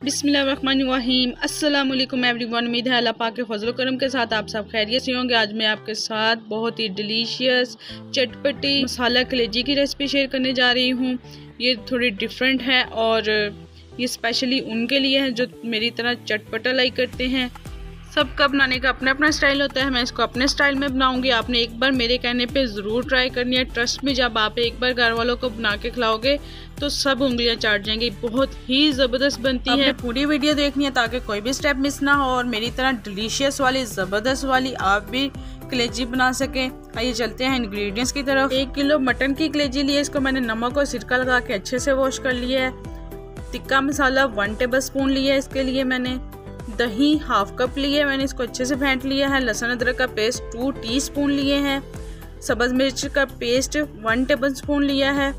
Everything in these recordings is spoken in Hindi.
बिस्मिल्लाहिर्रहमानिर्रहीम। अस्सलाम वालेकुम एवरीवन। उम्मीद है अल्लाह पाक के फजल करम के साथ आप सब खैरियत से होंगे। आज मैं आपके साथ बहुत ही डिलीशियस चटपटी मसाला कलेजी की रेसिपी शेयर करने जा रही हूँ। ये थोड़ी डिफरेंट है और ये स्पेशली उनके लिए है जो मेरी तरह चटपटा लाइक करते हैं। सबका बनाने का अपना अपना स्टाइल होता है। मैं इसको अपने स्टाइल में बनाऊंगी। आपने एक बार मेरे कहने पे ज़रूर ट्राई करनी है। ट्रस्ट में, जब आप एक बार घर वालों को बना के खिलाओगे तो सब उंगलियां चाट जाएंगी। बहुत ही ज़बरदस्त बनती है। पूरी वीडियो देखनी है ताकि कोई भी स्टेप मिस ना हो और मेरी तरह डिलीशियस वाली ज़बरदस्त वाली आप भी कलेजी बना सकें। आइए चलते हैं इंग्रेडिएंट्स की तरफ। 1 किलो मटन की कलेजी लिए। इसको मैंने नमक और सिरका लगा के अच्छे से वॉश कर लिया है। टिक्का मसाला 1 टेबल स्पून लिया है। इसके लिए मैंने दही 1/2 कप लिए, मैंने इसको अच्छे से फेंट लिया है। लहसुन अदरक का पेस्ट 2 टीस्पून लिए हैं। सब्ज़ मिर्च का पेस्ट 1 टेबल स्पून लिया है।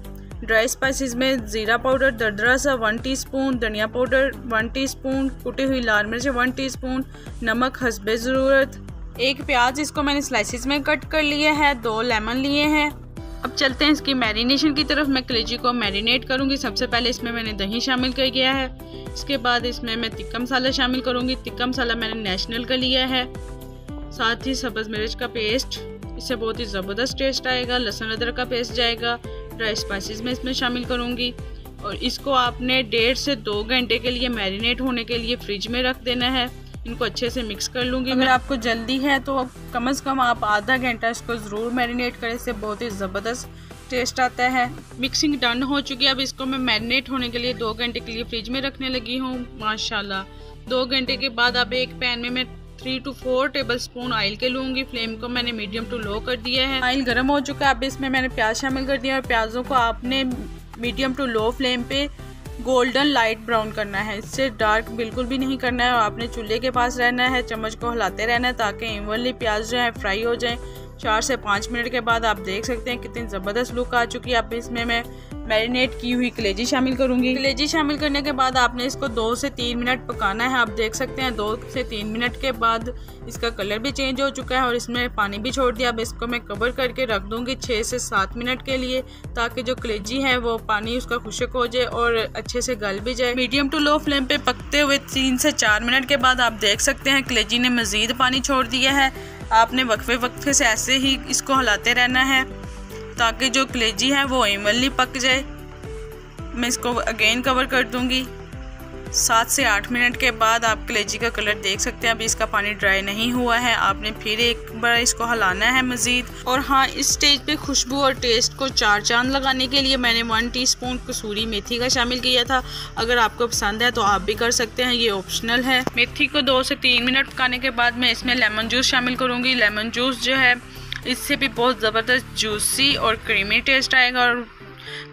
ड्राई स्पाइसेस में ज़ीरा पाउडर दरदरा सा 1 टीस्पून, धनिया पाउडर 1 टीस्पून, कुटी हुई लाल मिर्च 1 टीस्पून, नमक हस्बे ज़रूरत। 1 प्याज, इसको मैंने स्लाइसिस में कट कर लिया है। 2 लेमन लिए हैं। अब चलते हैं इसकी मैरिनेशन की तरफ। मैं कलेजी को मैरिनेट करूंगी। सबसे पहले इसमें मैंने दही शामिल कर दिया है। इसके बाद इसमें मैं टिक्का मसाला शामिल करूंगी। टिक्का मसाला मैंने नेशनल का लिया है। साथ ही सब्ज़ मिर्च का पेस्ट, इससे बहुत ही ज़बरदस्त टेस्ट आएगा। लहसुन अदरक का पेस्ट जाएगा। ड्राई स्पाइसेस में इसमें शामिल करूंगी और इसको आपने 1.5 से 2 घंटे के लिए मैरिनेट होने के लिए फ्रिज में रख देना है। इनको अच्छे से मिक्स कर लूँगी। अगर आपको जल्दी है तो कम से कम आप आधा घंटा इसको ज़रूर मैरिनेट करें। इससे बहुत ही ज़बरदस्त टेस्ट आता है। मिक्सिंग डन हो चुकी है। अब इसको मैं मैरिनेट होने के लिए 2 घंटे के लिए फ्रिज में रखने लगी हूँ। माशाल्लाह 2 घंटे के बाद अब एक पैन में मैं 3 to 4 टेबल स्पून ऑयल के लूँगी। फ्लेम को मैंने मीडियम टू लो कर दिया है। ऑयल गर्म हो चुका है। अब इसमें मैंने प्याज शामिल कर दिया और प्याज़ों को आपने मीडियम टू लो फ्लेम पे गोल्डन लाइट ब्राउन करना है। इससे डार्क बिल्कुल भी नहीं करना है और आपने चूल्हे के पास रहना है। चम्मच को हिलाते रहना है ताकि इवनली प्याज जो है फ्राई हो जाए। 4 से 5 मिनट के बाद आप देख सकते हैं कितनी ज़बरदस्त लुक आ चुकी है। अब इसमें मैं मैरिनेट की हुई कलेजी शामिल करूंगी। कलेजी शामिल करने के बाद आपने इसको 2 से 3 मिनट पकाना है। आप देख सकते हैं 2 से 3 मिनट के बाद इसका कलर भी चेंज हो चुका है और इसमें पानी भी छोड़ दिया। अब इसको मैं कवर करके रख दूंगी 6 से 7 मिनट के लिए ताकि जो कलेजी है वो पानी उसका खुश्क हो जाए और अच्छे से गल भी जाए। मीडियम टू लो फ्लेम पे पकते हुए 3 से 4 मिनट के बाद आप देख सकते हैं कलेजी ने मज़ीद पानी छोड़ दिया है। आपने वक्फे से ऐसे ही इसको हिलाते रहना है ताकि जो कलेजी है वो इवनली पक जाए। मैं इसको अगेन कवर कर दूंगी। 7 से 8 मिनट के बाद आप कलेजी का कलर देख सकते हैं। अभी इसका पानी ड्राई नहीं हुआ है। आपने फिर एक बार इसको हिलाना है मज़ीद। और हाँ, इस स्टेज पे खुशबू और टेस्ट को 4 चांद लगाने के लिए मैंने 1 टीस्पून कसूरी मेथी का शामिल किया था। अगर आपको पसंद है तो आप भी कर सकते हैं, ये ऑप्शनल है। मेथी को 2 से 3 मिनट पकाने के बाद मैं इसमें लेमन जूस शामिल करूँगी। लेमन जूस जो है इससे भी बहुत ज़बरदस्त जूसी और क्रीमी टेस्ट आएगा और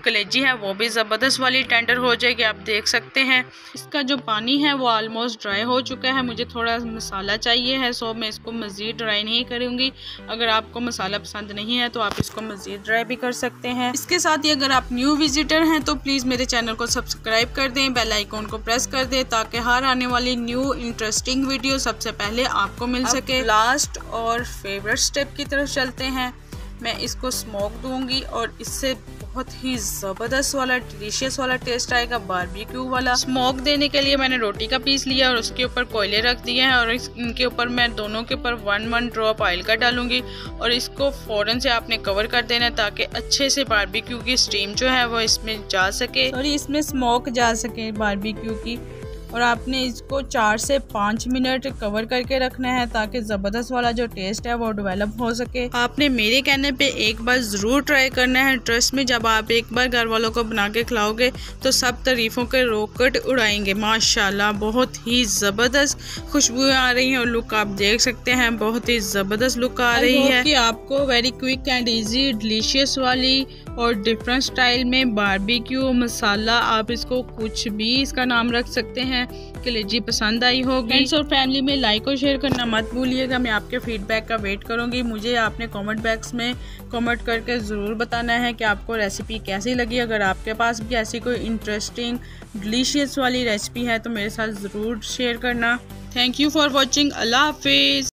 कलेजी है वो भी ज़बरदस्त वाली टेंडर हो जाएगी। आप देख सकते हैं इसका जो पानी है वो ऑलमोस्ट ड्राई हो चुका है। मुझे थोड़ा मसाला चाहिए है, सो मैं इसको मज़ीद ड्राई नहीं करूँगी। अगर आपको मसाला पसंद नहीं है तो आप इसको मज़ीद ड्राई भी कर सकते हैं। इसके साथ ही अगर आप न्यू विजिटर हैं तो प्लीज़ मेरे चैनल को सब्सक्राइब कर दें, बेल आइकॉन को प्रेस कर दें ताकि हर आने वाली न्यू इंटरेस्टिंग वीडियो सबसे पहले आपको मिल सके। लास्ट और फेवरेट स्टेप की तरफ चलते हैं। मैं इसको स्मोक दूंगी और इससे बहुत ही ज़बरदस्त वाला डिलीशियस वाला टेस्ट आएगा, बारबेक्यू वाला। स्मोक देने के लिए मैंने रोटी का पीस लिया और उसके ऊपर कोयले रख दिए हैं और इनके ऊपर मैं दोनों के ऊपर 1 ड्रॉप ऑयल का डालूंगी और इसको फ़ौरन से आपने कवर कर देना है ताकि अच्छे से बारबेक्यू की स्टीम जो है वो इसमें जा सके और इसमें स्मोक जा सके बारबेक्यू की। और आपने इसको 4 से 5 मिनट कवर करके रखना है ताकि ज़बरदस्त वाला जो टेस्ट है वो डेवलप हो सके। आपने मेरे कहने पे एक बार ज़रूर ट्राई करना है। ट्रस्ट में, जब आप एक बार घर वालों को बना के खिलाओगे तो सब तारीफ़ों के रॉकेट उड़ाएंगे। माशाल्लाह बहुत ही ज़बरदस्त खुशबू आ रही है और लुक आप देख सकते हैं बहुत ही ज़बरदस्त लुक आ रही है कि आपको very quick and easy delicious वाली और डिफरेंट स्टाइल में बारबेक्यू मसाला, आप इसको कुछ भी इसका नाम रख सकते हैं, कलेजी पसंद आई होगी। फ्रेंड्स और फैमिली में लाइक और शेयर करना मत भूलिएगा। मैं आपके फीडबैक का वेट करूंगी। मुझे आपने कमेंट बॉक्स में कमेंट करके ज़रूर बताना है कि आपको रेसिपी कैसी लगी। अगर आपके पास भी ऐसी कोई इंटरेस्टिंग डिलीशियस वाली रेसिपी है तो मेरे साथ ज़रूर शेयर करना। Thank you for watching. अल्लाह हाफिज़।